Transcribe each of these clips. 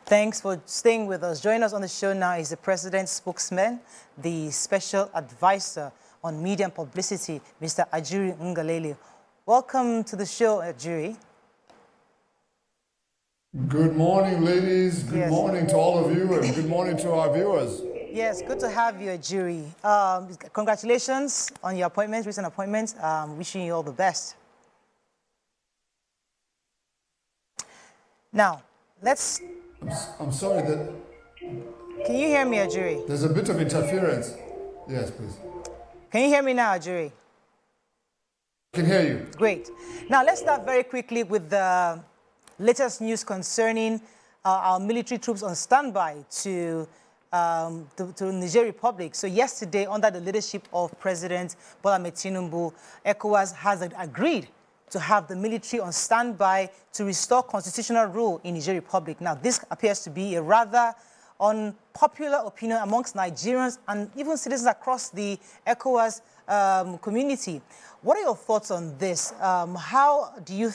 Thanks for staying with us. Joining us on the show now is the President's spokesman, the Special Advisor on Media and Publicity, Mr. Ajuri Ngalale. Welcome to the show, Ajuri. Good morning, ladies. Good morning to all of you, and good morning to our viewers. Yes, good to have you, Ajuri. Congratulations on your appointment, recent appointment. Wishing you all the best. Now, let's... I'm sorry that... Can you hear me, Ajuri? There's a bit of interference. Yes, please. Can you hear me now, Ajuri? I can hear you. Great. Now, let's start very quickly with the latest news concerning our military troops on standby to Niger Republic. So yesterday, under the leadership of President Bola Ahmed Tinubu, ECOWAS has agreed to have the military on standby to restore constitutional rule in Niger Republic. Now, this appears to be a rather unpopular opinion amongst Nigerians and even citizens across the ECOWAS community. What are your thoughts on this? How do you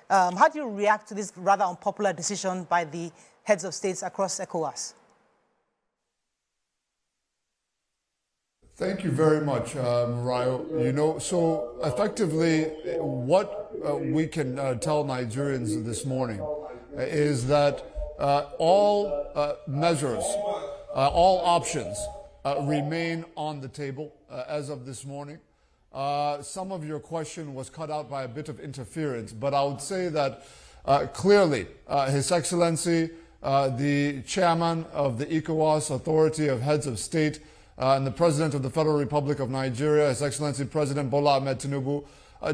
react to this rather unpopular decision by the heads of states across ECOWAS? Thank you very much, Murayo. You know, so effectively, what we can tell Nigerians this morning is that all measures, all options remain on the table as of this morning. Some of your question was cut out by a bit of interference, but I would say that clearly His Excellency, the chairman of the ECOWAS Authority of Heads of State, and the President of the Federal Republic of Nigeria, His Excellency President Bola Ahmed Tinubu,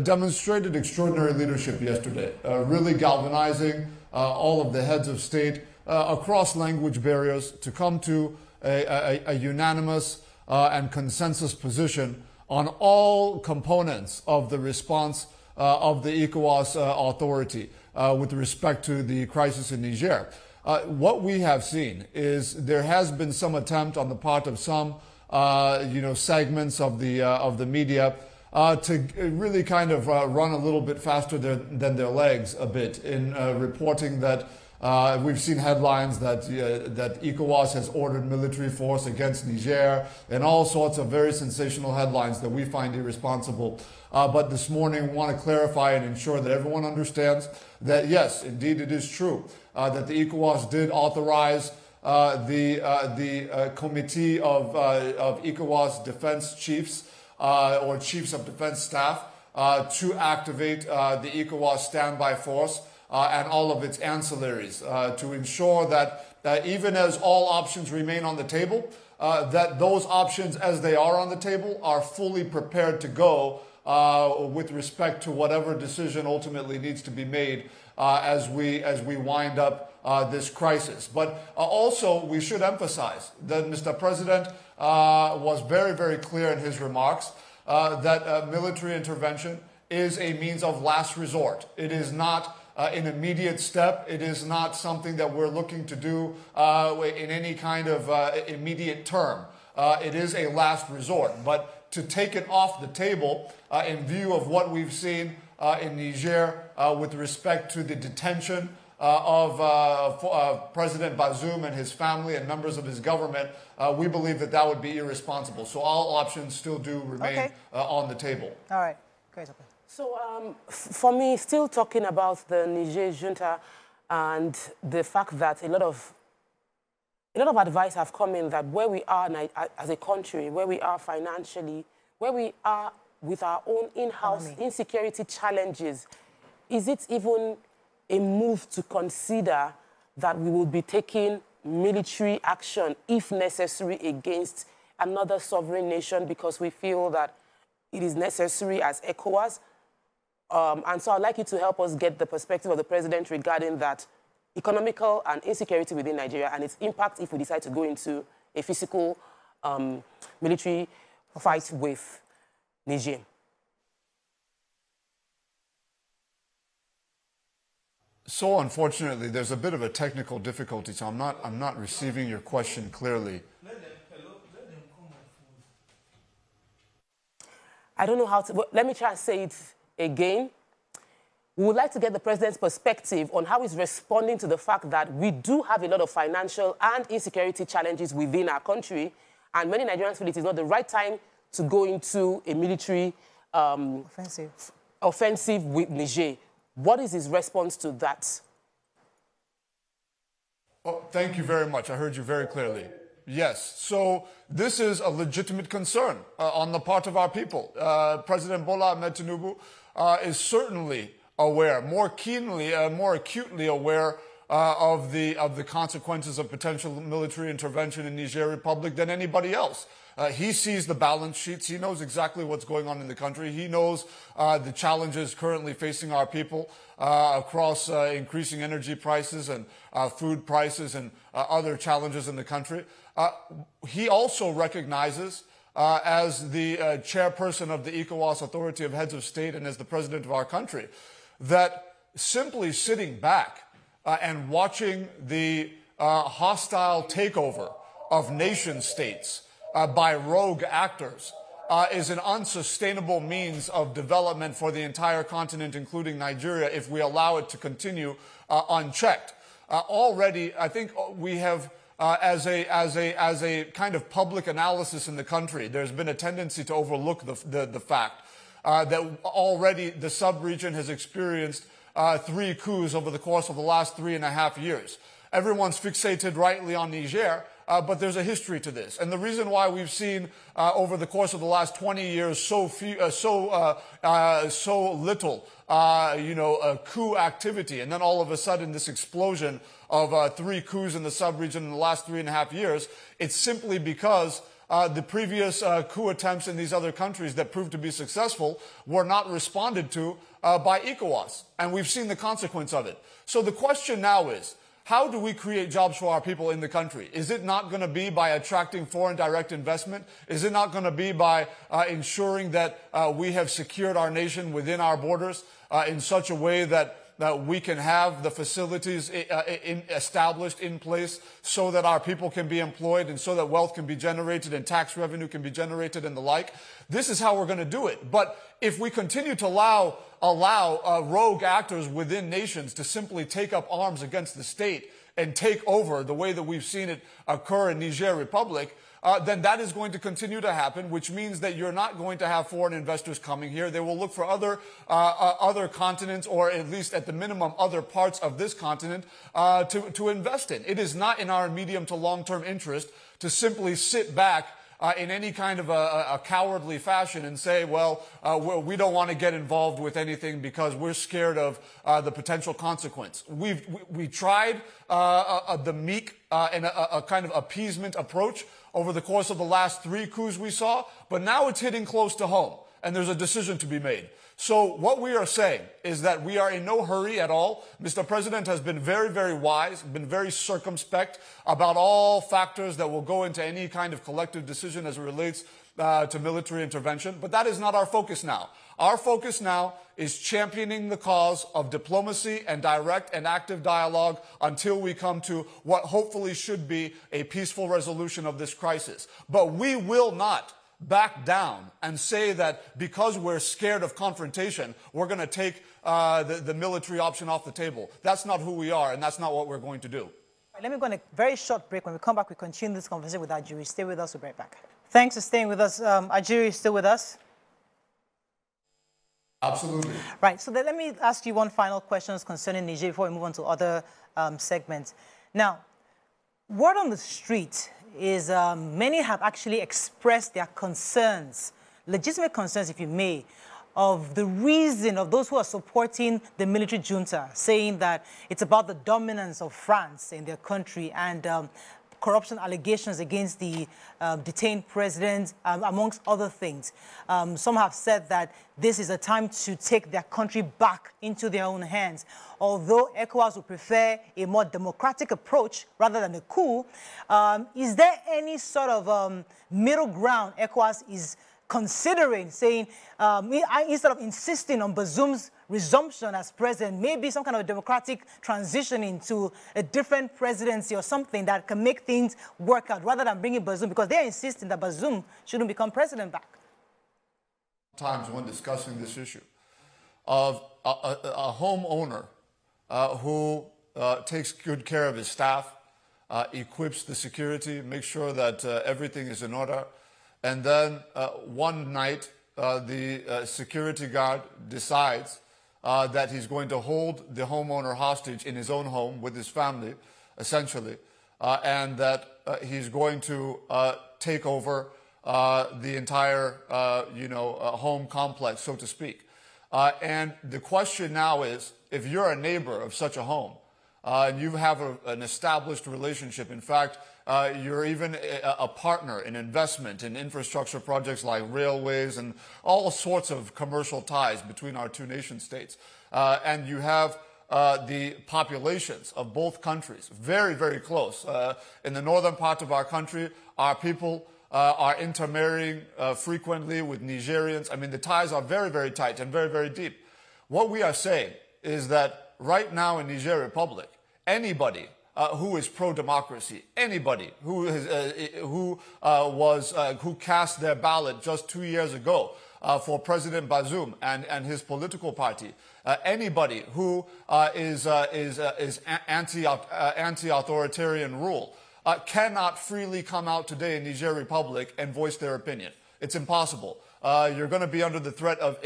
demonstrated extraordinary leadership yesterday, really galvanizing all of the heads of state across language barriers to come to a unanimous and consensus position on all components of the response of the ECOWAS authority with respect to the crisis in Niger. What we have seen is there has been some attempt on the part of some segments of the media to really kind of run a little bit faster than their legs a bit in reporting that we've seen headlines that ECOWAS has ordered military force against Niger and all sorts of very sensational headlines that we find irresponsible. But this morning we want to clarify and ensure that everyone understands that yes, indeed it is true that the ECOWAS did authorize the committee of ECOWAS defense chiefs or chiefs of defense staff to activate the ECOWAS standby force and all of its ancillaries to ensure that even as all options remain on the table, that those options as they are on the table are fully prepared to go with respect to whatever decision ultimately needs to be made as we wind up this crisis. But also we should emphasize that Mr. President was very, very clear in his remarks that military intervention is a means of last resort. It is not an immediate step. It is not something that we're looking to do in any kind of immediate term. It is a last resort. But to take it off the table in view of what we've seen in Niger with respect to the detention of President Bazoum and his family and members of his government, we believe that that would be irresponsible. So all options still do remain on the table. All right. Great. Okay. So for me, still talking about the Niger junta and the fact that a lot of advice have come in that where we are as a country, where we are financially, where we are with our own in-house insecurity challenges, is it even a move to consider that we will be taking military action, if necessary, against another sovereign nation because we feel that it is necessary as ECOWAS? And so I'd like you to help us get the perspective of the president regarding that economical and insecurity within Nigeria and its impact if we decide to go into a physical military fight with Niger. So unfortunately, there's a bit of a technical difficulty, so I'm not receiving your question clearly. I don't know how to, but let me try and say it again. We would like to get the president's perspective on how he's responding to the fact that we do have a lot of financial and insecurity challenges within our country, and many Nigerians feel it is not the right time to go into a military offensive with Niger. What is his response to that? Well, thank you very much. I heard you very clearly. Yes. So this is a legitimate concern on the part of our people. President Bola Ahmed Tinubu is certainly aware, more keenly, more acutely aware of the consequences of potential military intervention in Niger Republic than anybody else. He sees the balance sheets. He knows exactly what's going on in the country. He knows the challenges currently facing our people across increasing energy prices and food prices and other challenges in the country. He also recognizes, as the chairperson of the ECOWAS Authority of Heads of State and as the president of our country, that simply sitting back and watching the hostile takeover of nation states by rogue actors is an unsustainable means of development for the entire continent, including Nigeria, if we allow it to continue unchecked. Already, I think we have, as a kind of public analysis in the country, there's been a tendency to overlook the fact that already the sub-region has experienced 3 coups over the course of the last 3.5 years. Everyone's fixated rightly on Niger, but there's a history to this. And the reason why we've seen over the course of the last 20 years so little, coup activity, and then all of a sudden this explosion of 3 coups in the sub-region in the last 3.5 years, it's simply because the previous coup attempts in these other countries that proved to be successful were not responded to by ECOWAS. And we've seen the consequence of it. So the question now is, how do we create jobs for our people in the country? Is it not going to be by attracting foreign direct investment? Is it not going to be by ensuring that we have secured our nation within our borders in such a way that we can have the facilities established in place so that our people can be employed and so that wealth can be generated and tax revenue can be generated and the like? This is how we're going to do it. But if we continue to allow rogue actors within nations to simply take up arms against the state and take over the way that we've seen it occur in Niger Republic, then that is going to continue to happen, which means that you're not going to have foreign investors coming here. They will look for other continents, or at least at the minimum other parts of this continent to invest in. It is not in our medium to long-term interest to simply sit back in any kind of a cowardly fashion and say, well, we don't want to get involved with anything because we're scared of the potential consequence. We tried the meek and a kind of appeasement approach over the course of the last 3 coups we saw, but now it's hitting close to home, and there's a decision to be made. So what we are saying is that we are in no hurry at all. Mr. President has been very, very wise, been very circumspect about all factors that will go into any kind of collective decision as it relates to military intervention. But that is not our focus now. Our focus now is championing the cause of diplomacy and direct and active dialogue until we come to what hopefully should be a peaceful resolution of this crisis. But we will not back down and say that because we're scared of confrontation, we're going to take the military option off the table. That's not who we are, and that's not what we're going to do. Let me go on a very short break. When we come back, we continue this conversation with Ajuri. Stay with us. We'll be right back. Thanks for staying with us. Ajuri, still with us? Absolutely. Right. So let me ask you one final question concerning Niger before we move on to other segments. Now, word on the street is many have actually expressed their concerns, legitimate concerns, if you may, of the reason of those who are supporting the military junta, saying that it's about the dominance of France in their country and corruption allegations against the detained president, amongst other things. Some have said that this is a time to take their country back into their own hands. Although ECOWAS would prefer a more democratic approach rather than a coup, is there any sort of middle ground ECOWAS is considering, saying, instead of insisting on Bazoum's resumption as president, maybe some kind of democratic transition into a different presidency or something that can make things work out rather than bringing Bazoum, because they're insisting that Bazoum shouldn't become president back? Times when discussing this issue of a homeowner who takes good care of his staff, equips the security, makes sure that everything is in order, and then one night the security guard decides that he's going to hold the homeowner hostage in his own home with his family, essentially, and that he's going to take over the entire, home complex, so to speak. And the question now is, if you're a neighbor of such a home, and you have an established relationship, in fact, you're even a partner in investment in infrastructure projects like railways and all sorts of commercial ties between our two nation states, and you have the populations of both countries very, very close. In the northern part of our country, our people are intermarrying frequently with Nigerians. I mean, the ties are very, very tight and very, very deep. What we are saying is that right now in Niger Republic, anybody who is pro-democracy, anybody who cast their ballot just 2 years ago for President Bazoum and his political party, anybody who is anti-authoritarian rule, cannot freely come out today in Niger Republic and voice their opinion. It's impossible. You're going to be under the threat of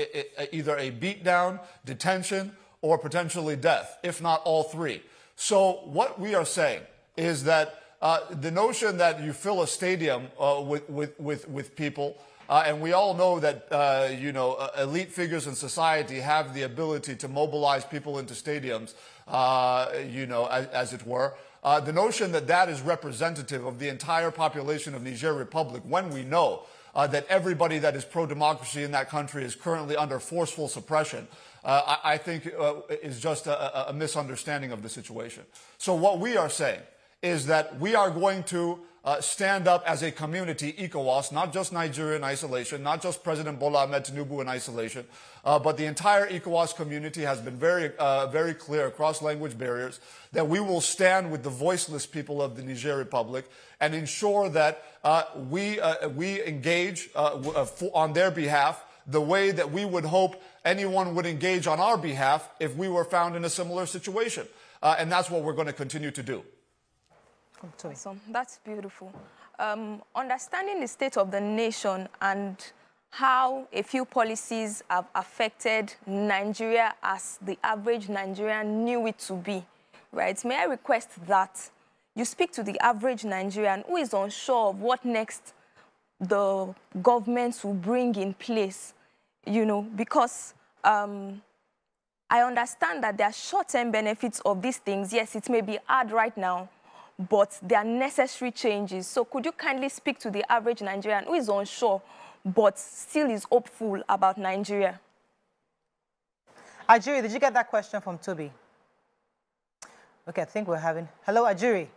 either a beatdown, detention, or potentially death, if not all three. So what we are saying is that the notion that you fill a stadium with people, and we all know that elite figures in society have the ability to mobilize people into stadiums, as it were. The notion that that is representative of the entire population of Niger Republic, when we know that everybody that is pro-democracy in that country is currently under forceful suppression, I think is just a misunderstanding of the situation. So what we are saying is that we are going to stand up as a community, ECOWAS, not just Nigeria in isolation, not just President Bola Ahmed Tinubu in isolation, but the entire ECOWAS community has been very clear across language barriers that we will stand with the voiceless people of the Niger Republic and ensure that we engage on their behalf the way that we would hope anyone would engage on our behalf if we were found in a similar situation. And that's what we're going to continue to do. Awesome. That's beautiful. Understanding the state of the nation and how a few policies have affected Nigeria as the average Nigerian knew it to be, right? May I request that you speak to the average Nigerian who is unsure of what next the government will bring in place, because I understand that there are short-term benefits of these things. Yes, it may be hard right now, but there are necessary changes. So could you kindly speak to the average Nigerian who is unsure, but still is hopeful about Nigeria? Ajuri, did you get that question from Toby? Okay, I think we're having... Hello, Ajuri.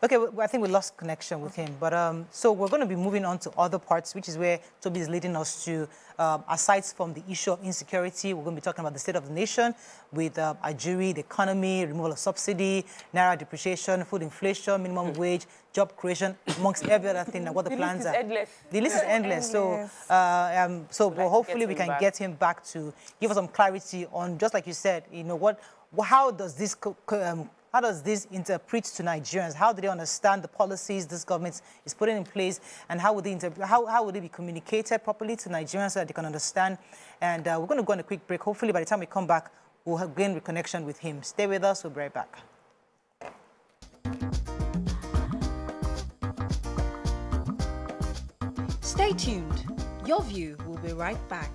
Okay, I think we lost connection with him. But so we're going to be moving on to other parts, which is where Toby is leading us to. Aside from the issue of insecurity, we're going to be talking about the state of the nation with Ajuri, the economy, removal of subsidy, naira depreciation, food inflation, minimum wage, job creation, amongst every other thing, and what the plans are. The list is endless. So, hopefully we can get him back to give us some clarity on, just like you said, how does this interpret to Nigerians? How do they understand the policies this government is putting in place, and how would they be communicated properly to Nigerians so that they can understand? And we're going to go on a quick break. Hopefully, by the time we come back, we'll have gained reconnection with him. Stay with us. We'll be right back. Stay tuned. Your View will be right back.